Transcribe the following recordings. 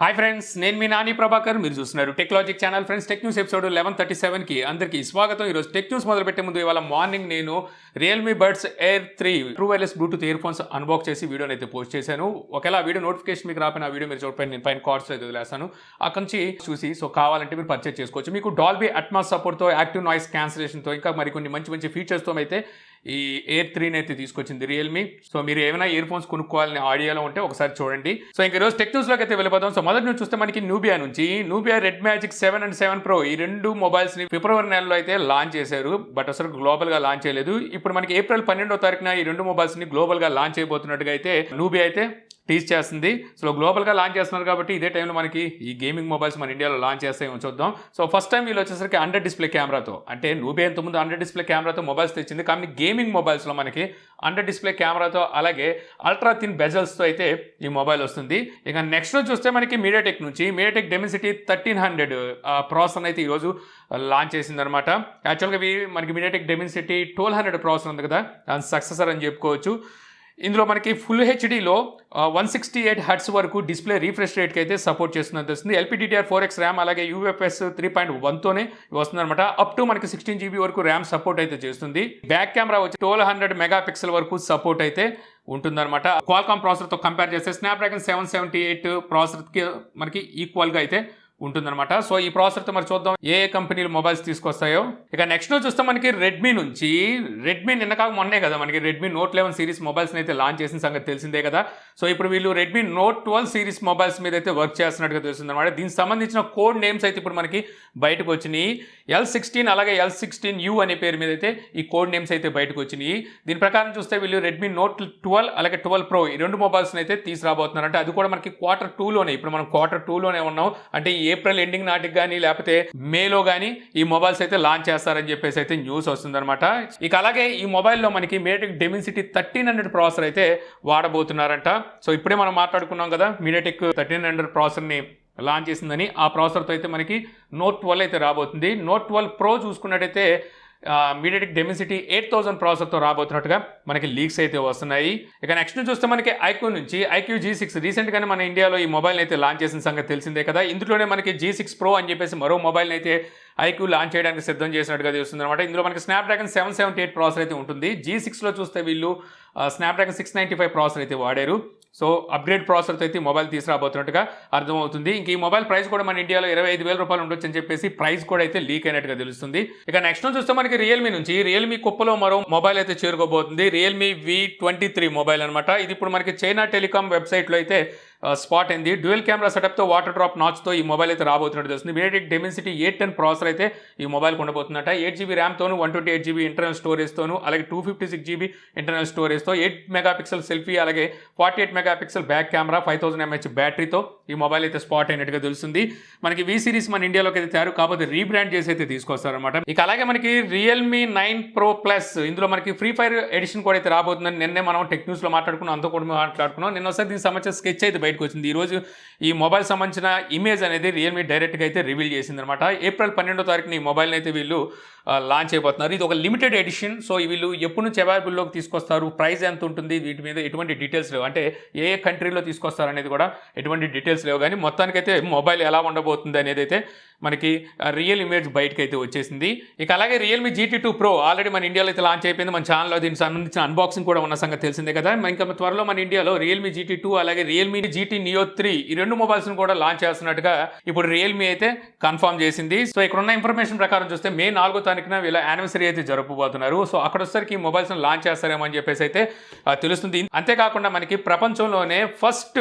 Hi friends, నేను మీ నాని ప్రభాకర్. మీరు చూస్తున్నారు TechLogic channel. Friends, tech news episode 1137కి అందరికీ స్వాగతం. ఈరోజు టెక్ న్యూస్ మొదలుపెట్టే ముందు ఇవాళ మార్నింగ్ నేను Realme buds air 3 true wireless Bluetooth ear phones unbox చేసి వీడియోని అయితే పోస్ట్ చేశాను. ఒకవేళ ఆ వీడియో నోటిఫికేషన్ మీకు రాపిన ఆ వీడియో మీరు చూడపై నేను పైన కార్డ్స్ అయితే వదిలేస్తాను. అక్కడి నుంచి చూసి కావాలంటే మీరు పర్చేస్ చేసుకోవచ్చు. మీకు డాల్బీ అట్మాస్ సపోర్ట్తో, యాక్టివ్ నాయిస్ క్యాన్సిలేషన్తో, ఇంకా మరికొన్ని మంచి మంచి ఫీచర్స్తో అయితే ఈ ఎయిర్ 3 అయితే తీసుకొచ్చింది రియల్మీ. సో మీరు ఏమైనా ఇయర్ ఫోన్స్ కొనుక్కోవాలని ఆడియోలో ఉంటే ఒకసారి చూడండి. సో ఇంక ఈరోజు టెక్ న్యూస్లోకి అయితే వెళ్ళిపోతాం. సో మొదటి నుంచి చూస్తే మనకి Nubia red magic 7 and 7 Pro ఈ రెండు మొబైల్స్ని ఫిబ్రవరి నెలలో అయితే లాంచ్ చేశారు. బట్ అసలు గ్లోబల్గా లాంచ్ చేయలేదు. ఇప్పుడు మనకి ఏప్రిల్ 12వ తారీఖున ఈ రెండు మొబైల్స్ని గ్లోబల్గా లాంచ్ చేయబోతున్నట్టుగా అయితే నూబియా అయితే టీజ్ చేస్తుంది. సో గ్లోబల్గా లాంచ్ చేస్తున్నారు కాబట్టి ఇదే టైంలో మనకి ఈ గేమింగ్ మొబైల్స్ మన ఇండియాలో లాంచ్ చేస్తాయో చూద్దాం. సో ఫస్ట్ టైం వీళ్ళు వచ్చేసరికి అండర్ డిస్ప్లే కెమెరాతో, అంటే నూబియా ఇంతకుముందు అండర్ డిస్ప్లే కెమెరాతో మొబైల్స్ తెచ్చింది, కానీ గేమింగ్ మొబైల్స్లో మనకి అండర్ డిస్ప్లే కెమెరాతో అలాగే అల్ట్రా థిన్ బెజల్స్తో అయితే ఈ మొబైల్ వస్తుంది. ఇక నెక్స్ట్ రోజు చూస్తే మనకి మీడియాటెక్ డెమిసిటీ 1300 ప్రాసెసర్ అయితే ఈరోజు లాంచ్ చేసిందనమాట. యాక్చువల్గా మనకి మీడియాటెక్ డెమిసిటీ 1200 ప్రాసెసర్ ఉంది కదా, దాని సక్సెసర్ అని చెప్పుకోవచ్చు. ఇందులో మనకి ఫుల్ హెచ్డీలో 168 హెర్ట్జ్ వరకు డిస్ప్లే రీఫ్రెష్ రేట్కి అయితే సపోర్ట్ చేస్తుందని తెలుస్తుంది. LPDDR4X ర్యామ్ అలాగే UFS 3.1తోనే వస్తుందన్నమాట. అప్ టు మనకి 16 GB వరకు ర్యామ్ సపోర్ట్ అయితే చేస్తుంది. బ్యాక్ కెమెరా వచ్చి 1200 మెగాపిక్సెల్ వరకు సపోర్ట్ అయితే ఉంటుందన్నమాట. క్వాల్కామ్ ప్రాసెసర్తో కంపేర్ చేస్తే స్నాప్డ్రాగన్ 778 ప్రాసెసర్కి మనకి ఈక్వల్గా అయితే ఉంటుందన్నమాట. సో ఈ ప్రాసెసర్తో మరి చూద్దాం ఏ కంపెనీలు మొబైల్స్ తీసుకొస్తాయో. ఇక నెక్స్ట్ చూస్తే మనకి రెడ్మీ నిన్న కాక మొన్నే కదా మనకి రెడ్మీ నోట్ 11 సిరీస్ మొబైల్స్ని అయితే లాంచ్ చేసిన సంగతి తెలిసిందే కదా. సో ఇప్పుడు వీళ్ళు రెడ్మీ నోట్ 12 సిరీస్ మొబైల్స్ మీద అయితే వర్క్ చేస్తున్నట్టుగా తెలుస్తుంది అనమాట. దీనికి సంబంధించిన కోడ్ నేమ్స్ అయితే ఇప్పుడు మనకి బయటకు వచ్చినాయి. L16 అలాగే L16U అనే పేరు మీద అయితే ఈ కోడ్ నేమ్స్ అయితే బయటకు వచ్చినాయి. దీని ప్రకారం చూస్తే వీళ్ళు రెడ్మీ నోట్ 12 అలాగే 12 Pro ఈ రెండు మొబైల్స్ని అయితే తీసుకురాబోతున్నారు. అంటే అది కూడా మనకి Q2లోనే, ఇప్పుడు మనం Q2లోనే ఉన్నాం. అంటే ఏప్రిల్ ఎండింగ్ నాటికి కానీ లేకపోతే మేలో కానీ ఈ మొబైల్స్ అయితే లాంచ్ చేస్తారని చెప్పేసి అయితే న్యూస్ వస్తుందన్నమాట. ఇక అలాగే ఈ మొబైల్లో మనకి మీడియాటెక్ డెమిసిటీ 1300 ప్రాసెసర్ అయితే వాడబోతున్నారంట. సో ఇప్పుడే మనం మాట్లాడుకున్నాం కదా మీడియాటెక్ 1300 ప్రాసెసర్ని లాంచ్ చేసిందని. ఆ ప్రాసెసర్తో అయితే మనకి నోట్ 12 అయితే రాబోతుంది. నోట్ 12 Pro చూసుకున్నట్టయితే మీడియాటెక్ డెమిసిటీ 8000 ప్రాసెసర్తో రాబోతున్నట్టుగా మనకి లీక్స్ అయితే వస్తున్నాయి. ఇక నెక్స్ట్ చూస్తే మనకి iQoo G6 రీసెంట్గానే మన ఇండియాలో ఈ మొబైల్ అయితే లాంచ్ చేసిన సంగతి తెలిసిందే కదా. ఇందులోనే మనకి G6 Pro అని చెప్పేసి మరో మొబైల్ని అయితే iQoo లాంచ్ చేయడానికి సిద్ధం చేసినట్టుగా తెలుస్తుంది అనమాట. ఇందులో మనకి స్నాప్డ్రాగన్ 778 ప్రాసెసర్ అయితే ఉంటుంది. G6లో చూస్తే వీళ్ళు స్నాప్డ్రాగన్ 695 ప్రాసెసర్ అయితే వాడారు. సో అప్గ్రేడ్ ప్రాసెసర్తో అయితే మొబైల్ తీసుకురాబోతున్నట్టుగా అర్థమవుతుంది. ఇంక ఈ మొబైల్ ప్రైస్ కూడా మన ఇండియాలో 25,000 రూపాయలు ఉండొచ్చు అని చెప్పేసి ప్రైస్ కూడా అయితే లీక్ అయినట్టుగా తెలుస్తుంది. ఇక నెక్స్ట్ చూస్తే మనకి రియల్మీ కుప్పలో మరో మొబైల్ అయితే చేరుకోబోతుంది. రియల్మీ V23 మొబైల్ అనమాట. ఇది ఇప్పుడు మనకి చైనా టెలికాం వెబ్సైట్లో అయితే స్పాట్ అయింది. డ్యూయల్ కెమెరా సెటప్తో వాటర్ డ్రాప్ నాచ్తో ఈ మొబైల్ అయితే రాబోతున్నట్టు తెలుస్తుంది. మీడియాటెక్ డెమిసిటీ 810 ప్రాసెసర్ అయితే ఈ మొబైల్ ఉండబోతుందట. 8 GB ర్యామ్తోను, 128 GB ఇంటర్నల్ స్టోరేజ్తోను, అలాగే 256 GB ఇంటర్నల్ స్టోరేజ్తో, 8 మెగాపిక్సెల్ సెల్ఫీ అలాగే 48 మెగాపిక్సెల్ బ్యాక్ కెమెరా, 5000 mAh బ్యాటరీతో ఈ మొబైల్ అయితే స్పాట్ అయినట్టుగా తెలుస్తుంది. మనకి V సిరీస్ మన ఇండియాలోకి అయితే తయారు కాకపోతే రీబ్రాండ్ చేసి అయితే తీసుకొస్తారనమాట. ఇక అలాగే మనకి రియల్మీ 9 Pro Plus ఇందులో మనకి ఫ్రీ ఫైర్ ఎడిషన్ కూడా అయితే రాబోతుందని నిన్నే మనం టెక్ న్యూస్లో మాట్లాడుకున్నాం, అంతా కూడా మాట్లాడుకున్నాం. నిన్న ఒకసారి దీనికి సంబంధించిన స్కెచ్ అయితే బయటకు వచ్చింది. ఈరోజు ఈ మొబైల్ సంబంధించిన ఇమేజ్ అనేది రియల్మీ డైరెక్ట్గా అయితే రివీల్ చేసింది అనమాట. ఏప్రిల్ 12వ తారీఖున ఈ మొబైల్ని అయితే వీళ్ళు లాంచ్ అయిపోతున్నారు. ఇది ఒక లిమిటెడ్ ఎడిషన్. సో వీళ్ళు ఎప్పుడు నుంచి అవైలబుల్లోకి తీసుకొస్తారు, ప్రైస్ ఎంత ఉంటుంది, వీటి మీద ఎటువంటి డీటెయిల్స్ లేవు. అంటే ఏ కంట్రీలో తీసుకొస్తారు అనేది కూడా ఎటువంటి డీటెయిల్స్ లేవు. కానీ మొత్తానికైతే మొబైల్ ఎలా ఉండబోతుంది అనేది అయితే మనకి రియల్ ఇమేజ్ బయటకు అయితే వచ్చేసింది. ఇక అలాగే రియల్మీ GT2 Pro ఆల్రెడీ మన ఇండియాలో అయితే లాంచ్ అయిపోయింది. మన ఛానల్లో దీనికి సంబంధించిన అన్బాక్సింగ్ కూడా ఉన్న సంగతి తెలిసిందే కదా. ఇంకా త్వరలో మన ఇండియాలో రియల్మీ GT2 అలాగే రియల్మీ GT Neo 3 ఈ రెండు మొబైల్స్ని కూడా లాంచ్ చేస్తున్నట్టుగా ఇప్పుడు రియల్మీ అయితే కన్ఫర్మ్ చేసింది. సో ఇక్కడ ఉన్న ఇన్ఫర్మేషన్ ప్రకారం చూస్తే మే 4వ తారీఖున వీళ్ళ యానివర్సరీ అయితే జరుపుకోబోతున్నారు. సో అక్కడ వచ్చేసరికి ఈ మొబైల్స్ని లాంచ్ చేస్తారేమో అని చెప్పేసి అయితే తెలుస్తుంది. అంతేకాకుండా మనకి ప్రపంచంలోనే ఫస్ట్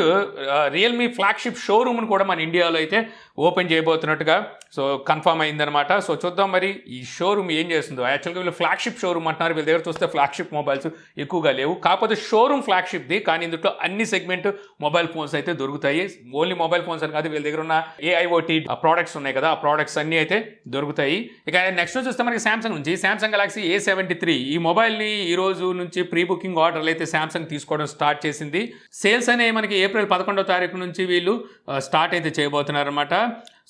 రియల్మీ ఫ్లాగ్షిప్ షోరూమ్ను కూడా మన ఇండియాలో అయితే ఓపెన్ చేయబోతున్నట్టుగా సో కన్ఫర్మ్ అయిందనమాట. సో చూద్దాం మరి ఈ షోరూమ్ ఏం చేస్తుందో. యాక్చువల్గా వీళ్ళు ఫ్లాగ్షిప్ షోరూమ్ అంటున్నారు. వీళ్ళ దగ్గర చూస్తే ఫ్లాగ్షిప్ మొబైల్స్ ఎక్కువగా లేవు, కాకపోతే షోరూమ్ ఫ్లాగ్షిప్ది. కానీ ఇందులో అన్ని సెగ్మెంట్ మొబైల్ ఫోన్స్ అయితే దొరుకుతాయి. ఓన్లీ మొబైల్ ఫోన్స్ అని కాదు, వీళ్ళ దగ్గర ఉన్న AIoT ప్రోడక్ట్స్ ఉన్నాయి కదా, ఆ ప్రోడక్ట్స్ అన్నీ అయితే దొరుకుతాయి. ఇక నెక్స్ట్ చూస్తే మనకి శాంసంగ్ గెలాక్సీ A73 ఈ మొబైల్ని ఈ రోజు నుంచి ప్రీ బుకింగ్ ఆర్డర్లు అయితే శాంసంగ్ తీసుకోవడం స్టార్ట్ చేసింది. సేల్స్ అనేవి మనకి ఏప్రిల్ 11వ తారీఖు నుంచి వీళ్ళు స్టార్ట్ అయితే చేయబోతున్నారు అనమాట.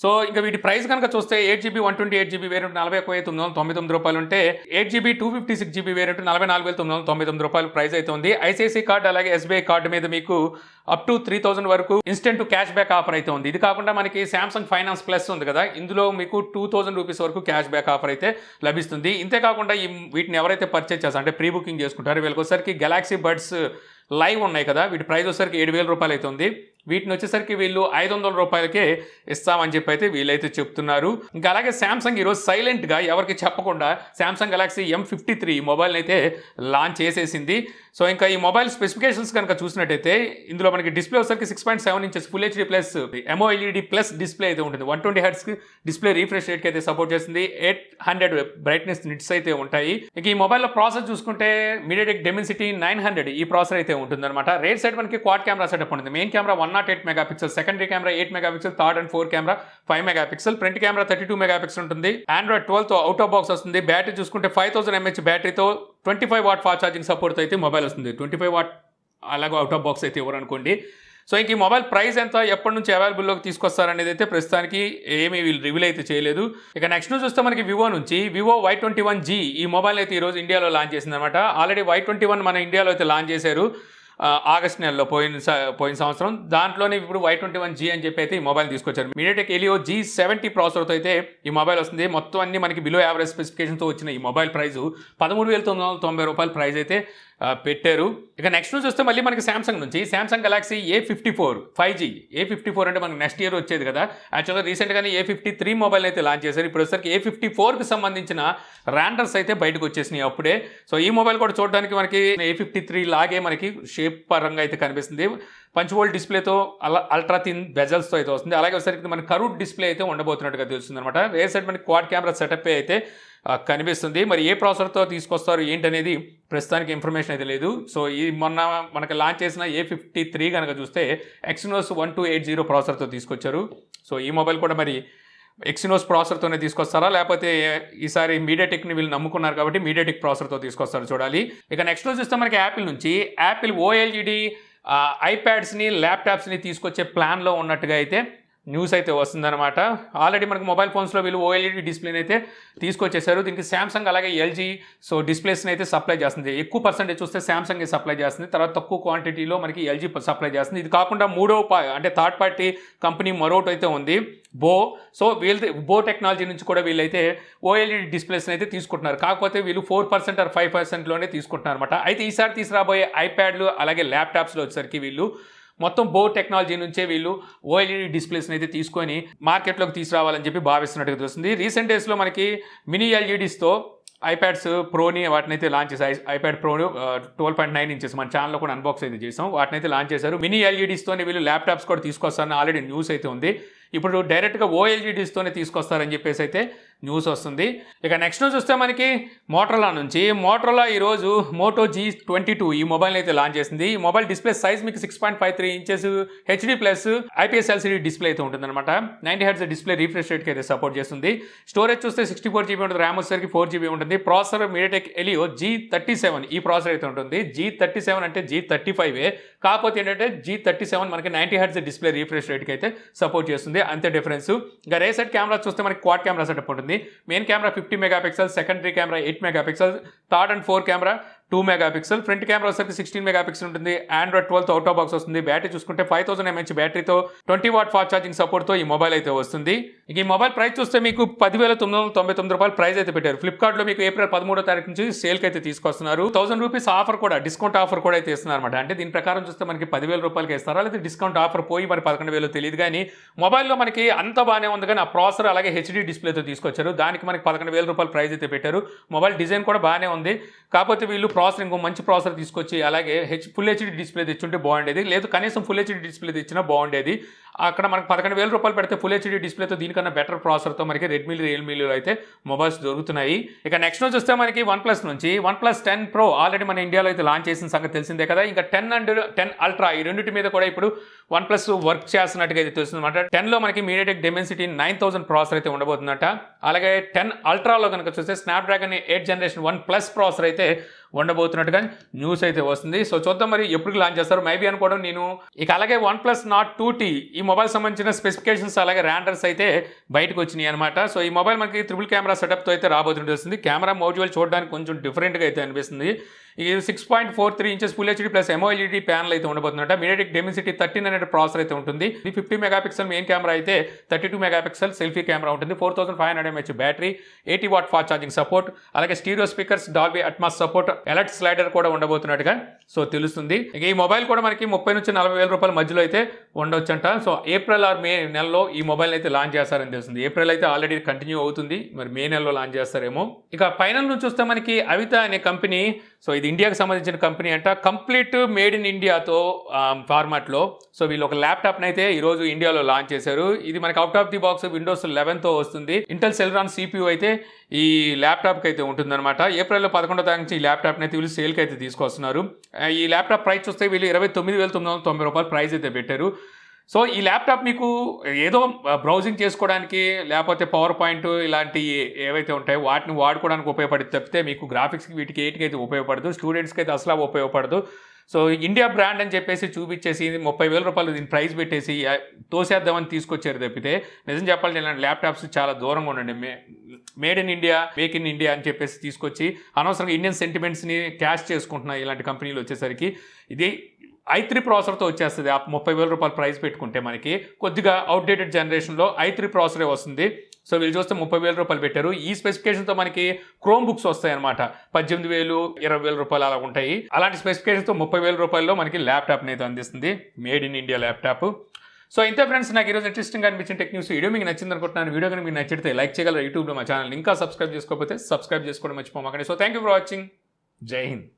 సో ఇంకా వీటి ప్రైస్ కనుక చూస్తే 8GB 128GB వేరియంట్ 41,999 రూపాయలు ఉంటే 8GB 256GB వేరియంట్ 44,999 రూపాయలు ప్రైస్ అయితే ఉంది. ఐసిఐసిఐ కార్డు అలాగే ఎస్బీఐ కార్డు మీద మీకు అప్ టు 3,000 వరకు ఇన్స్టెంట్ క్యాష్ బ్యాక్ ఆఫర్ అయితే ఉంది. ఇది కాకుండా మనకి శాంసంగ్ ఫైనాన్స్ ప్లస్ ఉంది కదా, ఇందులో మీకు 2,000 రూపీస్ వరకు క్యాష్ బ్యాక్ ఆఫర్ అయితే లభిస్తుంది. ఇంతేకాకుండా వీటిని ఎవరైతే పర్చేజ్ చేస్తారు అంటే ప్రీ బుకింగ్ చేసుకుంటారు వీళ్ళకి వచ్చేసరికి గెలాక్సీ బడ్స్ లైవ్ ఉన్నాయి కదా, వీటి ప్రైస్ వచ్చేసరికి 7,000 రూపాయలు అయితే ఉంది. వీటిని వచ్చేసరికి వీళ్ళు 500 రూపాయలకే ఇస్తామని చెప్పి అయితే వీళ్ళైతే చెప్తున్నారు. ఇంకా అలాగే శాంసంగ్ ఈరోజు సైలెంట్గా ఎవరికి చెప్పకుండా శాంసంగ్ గెలాక్సీ M53 మొబైల్ని అయితే లాంచ్ చేసేసింది. సో ఇంకా ఈ మొబైల్ స్పెసిఫికేషన్స్ కనుక చూసినట్టయితే ఇందులో మనకి డిస్ప్లే వచ్చేసరికి 6.7 inches full HD plus MOLED plus display అయితే ఉంటుంది. 120 హెర్ట్జ్ డిస్ప్లే రీఫ్రెష్ రేట్కి అయితే సపోర్ట్ చేస్తుంది. 800 బ్రైట్నెస్ నిట్స్ అయితే ఉంటాయి. ఇక ఈ మొబైల్లో ప్రాసెస్ చూసుకుంటే మీడియాటెక్ డెమెన్సిటీ 900 ఈ ప్రాసెసర్ అయితే ఉంటుంది అనమాట. రేట్ సైడ్ మనకి క్వాడ్ కెమెరా సెటప్ ఉంటుంది. Main camera 108 megapixel, secondary camera 8 megapixel, third and fourth camera 5 megapixel, front camera 32 megapixel ఉంటుంది. ఆండ్రాయిడ్ 12తో అవుట్ ఆఫ్ బాక్స్ వస్తుంది. బ్యాటరీ చూసుకుంటే 5000 mAh బ్యాటరీతో 25 what fast charging support అయితే మొబైల్ వస్తుంది. 25 వాట్ అలాగే out of box అయితే ఇవ్వరు అనుకోండి. సో ఇంక ఈ మొబైల్ ప్రైస్ ఎంత, ఎప్పటి నుంచి అవైలబుల్లోకి తీసుకొస్తారనేది అయితే ప్రస్తుతానికి ఏమీ వీళ్ళు రివీల్ అయితే చేయలేదు. ఇక నెక్స్ట్ న్యూస్ చూస్తే మనకి వివో నుంచి వివో Y21G ఈ మొబైల్ అయితే ఈరోజు ఇండియాలో లాంచ్ చేసింది అనమాట. ఆల్రెడీ Y21 మన ఇండియాలో అయితే లాంచ్ చేశారు ఆగస్ట్ నెలలో పోయిన సంవత్సరం. దాంట్లోనే ఇప్పుడు Y21G అని చెప్పి అయితే ఈ మొబైల్ తీసుకొచ్చారు. మీడియాటెక్ హెలియో G70 ప్రాసెసర్తో అయితే ఈ మొబైల్ వస్తుంది. మొత్తం అన్ని మనకి బిలో యావరేజ్ స్పెసిఫికేషన్తో వచ్చిన ఈ మొబైల్ ప్రైస్ 13,990 రూపాయల ప్రైస్ అయితే పెట్టారు. ఇక నెక్స్ట్ న్యూస్ వస్తే మళ్ళీ మనకి శాంసంగ్ నుంచి Samsung Galaxy A54 5G A54 అంటే మనకి నెక్స్ట్ ఇయర్ వచ్చేది కదా. యాక్చువల్గా రీసెంట్గానే A53 మొబైల్ అయితే లాంచ్ చేశారు. ఇప్పుడు వచ్చేసరికి A54కి సంబంధించిన ర్యాండర్స్ అయితే బయటకు వచ్చేసినాయి అప్పుడే. సో ఈ మొబైల్ కూడా చూడడానికి మనకి A53 లాగే మనకి షేప్ పరంగా అయితే కనిపిస్తుంది. పంచ్-హోల్ డిస్ప్లేతో అల్ట్రా థిన్ బెజల్స్తో అయితే వస్తుంది. అలాగే వచ్చేసరికి మనకి కరూడ్ డిస్ప్లే అయితే ఉండబోతున్నట్టుగా తెలుస్తుంది అనమాట. రేర్ సైడ్ మనకి క్వాడ్ కెమెరా సెటప్ అయితే కనిపిస్తుంది. మరి ఏ ప్రాసెసర్తో తీసుకొస్తారు ఏంటనేది ప్రస్తుతానికి ఇన్ఫర్మేషన్ అయితే లేదు. సో ఈ మొన్న మనకి లాంచ్ చేసిన A53 కనుక చూస్తే ఎక్సినోస్ 1280 ప్రాసెసర్తో తీసుకొచ్చారు. సో ఈ మొబైల్ కూడా మరి ఎక్సినోస్ ప్రాసెసర్తోనే తీసుకొస్తారా లేకపోతే ఈసారి మీడియాటెక్ని వీళ్ళు నమ్ముకున్నారు కాబట్టి మీడియాటెక్ ప్రాసెసర్తో తీసుకొస్తారు చూడాలి. ఇక నెక్స్ట్ చూస్తే మనకి యాపిల్ నుంచి యాపిల్ OLED ఐప్యాడ్స్ని ల్యాప్టాప్స్ని తీసుకొచ్చే ప్లాన్లో ఉన్నట్టుగా అయితే న్యూస్ అయితే వస్తుందన్నమాట. ఆల్రెడీ మనకి మొబైల్ ఫోన్స్లో వీళ్ళు OLED డిస్ప్లేని అయితే తీసుకొచ్చేసారు. దీనికి శాంసంగ్ అలాగే LG సో డిస్ప్లేస్ని అయితే సప్లై చేస్తుంది. ఎక్కువ పర్సెంటేజ్ చూస్తే శాంసంగ్ సప్లై చేస్తుంది, తర్వాత తక్కువ క్వాంటిటీలో మనకి LG సప్లై చేస్తుంది. ఇది కాకుండా అంటే థర్డ్ పార్టీ కంపెనీ మరోటి అయితే ఉంది సో బో టెక్నాలజీ నుంచి కూడా వీళ్ళైతే OLED డిస్ప్లేస్ని అయితే తీసుకుంటున్నారు. కాకపోతే వీళ్ళు 4% ఆర్ 5%లోనే తీసుకుంటున్నారు అనమాట. అయితే ఈసారి తీసుకురాబోయే ఐప్యాడ్లు అలాగే ల్యాప్టాప్స్లో వచ్చేసరికి వీళ్ళు మొత్తం బో టెక్నాలజీ నుంచే వీళ్ళు OLED డిస్ప్లేస్ని అయితే తీసుకొని మార్కెట్లోకి తీసుకురావాలని చెప్పి భావిస్తున్నట్టుగా తెలుస్తుంది. రీసెంట్ డేస్లో మనకి మినీ LEDస్తో ఐప్యాడ్స్ ప్రోని వాటిని అయితే లాంచ్ చేశారు. ఐప్యాడ్ ప్రో 12.9 ఇంచెస్ మన ఛానల్లో కూడా అన్బాక్స్ అయితే చేసాం. వాటిని అయితే లాంచ్ చేశారు. మినీ LEDస్తోనే వీళ్ళు ల్యాప్టాప్స్ కూడా తీసుకొస్తారని ఆల్రెడీ న్యూస్ అయితే ఉంది. ఇప్పుడు డైరెక్ట్గా OLEDస్తోనే తీసుకొస్తారని చెప్పేసి అయితే న్యూస్ వస్తుంది. ఇక నెక్స్ట్ న్యూస్ వస్తే మనకి మోటరోలా నుంచి మోటరోలా ఈరోజు Moto G22 ఈ మొబైల్ అయితే లాంచ్ చేసింది. ఈ మొబైల్ డిస్ప్లే సైజ్ మీకు 6.53 inches HD plus IPS LCD display అయితే ఉంటుందన్నమాట. 90 హెర్ట్జ్ డిస్ప్లే రీఫ్రెష్ రేట్కి అయితే సపోర్ట్ చేస్తుంది. స్టోరేజ్ చూస్తే 64GB ఉంటుంది, ర్యామ్ వచ్చేసరికి 4GB ఉంటుంది. ప్రాసెసర్ మీడియాటెక్ హెలియో G37 ఈ ప్రాసెసర్ అయితే ఉంటుంది. G37 అంటే G35 కాకపోతే ఏంటంటే G37 మనకి 90 హెర్ట్జ్ డిస్ప్లే రీఫ్రెష్ రేట్కి అయితే సపోర్ట్ చేస్తుంది, అంతే డిఫరెన్స్. ఇంకా రే సైడ్ కెమెరా చూస్తే మనకి క్వాడ్ కెమెరా సెటప్ ఉంటుంది. Main camera 50 megapixel, secondary camera 8 megapixel, third and fourth camera 2 megapixel, front camera వచ్చేసరికి 16 మెగాపిక్సెల్ ఉంటుంది. ఆండ్రాయిడ్ 12తో అవుట్ ఆఫ్ బాక్స్ వస్తుంది. బ్యాటరీ చూసుకుంటే 5000 mAh బ్యాటరీతో 20 వాట్ ఫాస్ట్ ఛార్జింగ్ సపోర్ట్తో ఈ మొబైల్ అయితే వస్తుంది. ఇక ఈ మొబైల్ ప్రైస్ చూస్తే మీకు 10,999 రూపాయలు ప్రైస్ అయితే పెట్టారు. ఫ్లిప్కార్ట్లో మీకు ఏప్రిల్ 13వ తారీఖు నుంచి సేల్కి అయితే తీసుకొస్తున్నారు. 1000 రూపీస్ ఆఫర్ కూడా, డిస్కౌంట్ ఆఫర్ కూడా అయితే ఇస్తున్నారు అనమాట. అంటే దీని ప్రకారం చూస్తే మనకి 10,000 రూపాయలకి ఇస్తారా లేదా డిస్కౌంట్ ఆఫర్ పోయి మరి 11,000 తెలియదు. కానీ మొబైల్లో మనకి అంత బాగానే ఉంది, కానీ ఆ ప్రాసెసర్ అలాగే HD డిస్ప్లేతో తీసుకొచ్చారు. దానికి మనకి 11,000 రూపాయలు ప్రైస్ అయితే పెట్టారు. మొబైల్ డిజైన్ కూడా బాగానే ఉంది. కాకపోతే వీళ్ళు ప్రాసెసర్ ఇంకో మంచి ప్రాసెసర్ తీసుకొచ్చి అలాగే ఫుల్ HD డిస్ప్లే తెచ్చుంటే బాగుండేది, లేదు కనీసం ఫుల్ HD డిస్ప్లే తెచ్చినా బాగుండేది. అక్కడ మనకు 11,000 రూపాయలు పెడితే ఫుల్ HD డిస్ప్లేతో దీనికన్నా బెటర్ ప్రాసెసర్తో మనకి రెడ్మీ రియల్మీలో అయితే మొబైల్స్ దొరుకుతున్నాయి. ఇక నెక్స్ట్ నుంచి వస్తే మనకి OnePlus నుంచి OnePlus 10 Pro ఆల్రెడీ మన ఇండియాలో అయితే లాంచ్ చేసిన సంగతి తెలిసిందే కదా. ఇంకా 10 అండ్ 10 Ultra ఈ రెండింటి మీద కూడా ఇప్పుడు OnePlus వర్క్ చేస్తున్నట్టుగా అయితే తెలుస్తుందన్నమాట. 10లో మనకి మీడియాటెక్ డెమెన్సిటీ 9000 ప్రాసెసర్ అయితే ఉండబోతుందట. అలాగే 10 Ultraలో కనుక చూస్తే స్నాప్డ్రాగన్ 8th జనరేషన్ 1+ ప్రాసెసర్ అయితే ఉండబోతున్నట్టుగా న్యూస్ అయితే వస్తుంది. సో చూద్దాం మరి ఎప్పుడు లాంచ్ చేస్తారు మేబీ అనుకోవడం నేను. ఇక అలాగే OnePlus Nord 2T ఈ ఈ మొబైల్ సంబంధించిన స్పెసిఫికేషన్స్ అలాగే ర్యాండర్స్ అయితే బయటకు వచ్చినాయి అనమాట. సో ఈ మొబైల్ మనకి ట్రిపుల్ కెమెరా సెటప్తో అయితే రాబోతుంటే వస్తుంది. కెమెరా మోడ్యూల్ చూడడానికి కొంచెం డిఫరెంట్గా అయితే అనిపిస్తుంది. ఇది 6.43 inches full HD plus MOLED panel అయితే ఉండబోతుందంట. మీడియాటెక్ డెమిసిటీ 1300 ప్రాసెసర్ అయితే ఉంటుంది. ఇది 50 మెగాపిక్సెల్ మెయిన్ కెమెరా అయితే 32 మెగాపిక్సెల్ సెల్ఫీ కెమెరా ఉంటుంది. 4500 mAh battery, 80 watt fast charging support, అలాగే stereo speakers, Dolby Atmos support, alert slider కూడా ఉండబోతున్నట్టుగా సో తెలుస్తుంది. ఇక ఈ మొబైల్ కూడా మనకి 30 నుంచి 40 వేల రూపాయల మధ్యలో అయితే ఉండొచ్చంట. సో ఏప్రిల్ ఆర్ మే నెలలో ఈ మొబైల్ అయితే లాంచ్ చేస్తారని తెలుస్తుంది. ఏప్రిల్ అయితే ఆల్రెడీ కంటిన్యూ అవుతుంది, మరి మే నెలలో లాంచ్ చేస్తారేమో. ఇక ఫైనల్ నుంచి వస్తే మనకి అవిత అనే కంపెనీ, సో ఇది ఇండియాకి సంబంధించిన కంపెనీ అంట. కంప్లీట్ మేడ్ ఇన్ ఇండియాతో ఫార్మాట్లో సో వీళ్ళు ఒక ల్యాప్టాప్ని అయితే ఈరోజు ఇండియాలో లాంచ్ చేశారు. ఇది మనకి out of the box Windows 11తో వస్తుంది. ఇంటెల్ సెల్రాన్ CPU అయితే ఈ ల్యాప్టాప్కి అయితే ఉంటుందన్నమాట. ఏప్రిల్లో 11వ తారీఖు నుంచి ఈ ల్యాప్టాప్ని అయితే వీళ్ళు సేల్కి అయితే తీసుకొస్తున్నారు. ఈ ల్యాప్టాప్ ప్రైస్ చూస్తే వీళ్ళు 29,990 రూపాయలు ప్రైస్ అయితే పెట్టారు. సో ఈ ల్యాప్టాప్ మీకు ఏదో బ్రౌజింగ్ చేసుకోవడానికి లేకపోతే పవర్ పాయింట్ ఇలాంటి ఏవైతే ఉంటాయో వాటిని వాడుకోవడానికి ఉపయోగపడి తప్పితే మీకు గ్రాఫిక్స్కి వీటికి అయితే ఉపయోగపడదు. స్టూడెంట్స్కి అయితే అసలు ఉపయోగపడదు. సో ఇండియా బ్రాండ్ అని చెప్పేసి చూపించేసి 30,000 రూపాయలు దీని ప్రైస్ పెట్టేసి తోసేద్దామని తీసుకొచ్చారు తప్పితే నిజం చెప్పాలంటే ఇలాంటి ల్యాప్టాప్స్ చాలా దూరంగా ఉండండి. Made in India, make in India అని చెప్పేసి తీసుకొచ్చి అనవసరంగా ఇండియన్ సెంటిమెంట్స్ని క్యాష్ చేసుకుంటున్నాయి ఇలాంటి కంపెనీలు వచ్చేసరికి. ఇది i3 ప్రాసెసర్తో వచ్చేస్తుంది. ఆ 30,000 రూపాయలు ప్రైస్ పెట్టుకుంటే మనకి కొద్దిగా అవుట్డేటెడ్ జనరేషన్లో i3 ప్రాసెసరే వస్తుంది. సో వీళ్ళు చూస్తే 30,000 రూపాయలు పెట్టారు. ఈ స్పెసిఫికేషన్తో మనకి క్రోమ్ బుక్స్ వస్తాయి అనమాట. 18,000, 20,000 రూపాయలు అలా ఉంటాయి. అలాంటి స్పెసిఫికేషన్తో 30,000 రూపాయల్లో మనకి ల్యాప్టాప్ని అయితే అందిస్తుంది made in India laptop. So ఇంతే ఫ్రెండ్స్, నాకు ఈరోజు ఇంట్రెస్టింగ్గా అనిపించిన టెక్ న్యూస్ వీడియో మీకు నచ్చింది అనుకుంటున్నాను. వీడియో కనుక మీకు నచ్చితే లైక్ చేయగలరు. యూట్యూబ్లో మా ఛానల్ ఇంకా సబ్స్క్రైబ్ చేసుకోకపోతే సబ్స్క్రైబ్ చేసుకోవడం మర్చిపోమాకండి. So thank you for watching. జై హింద్.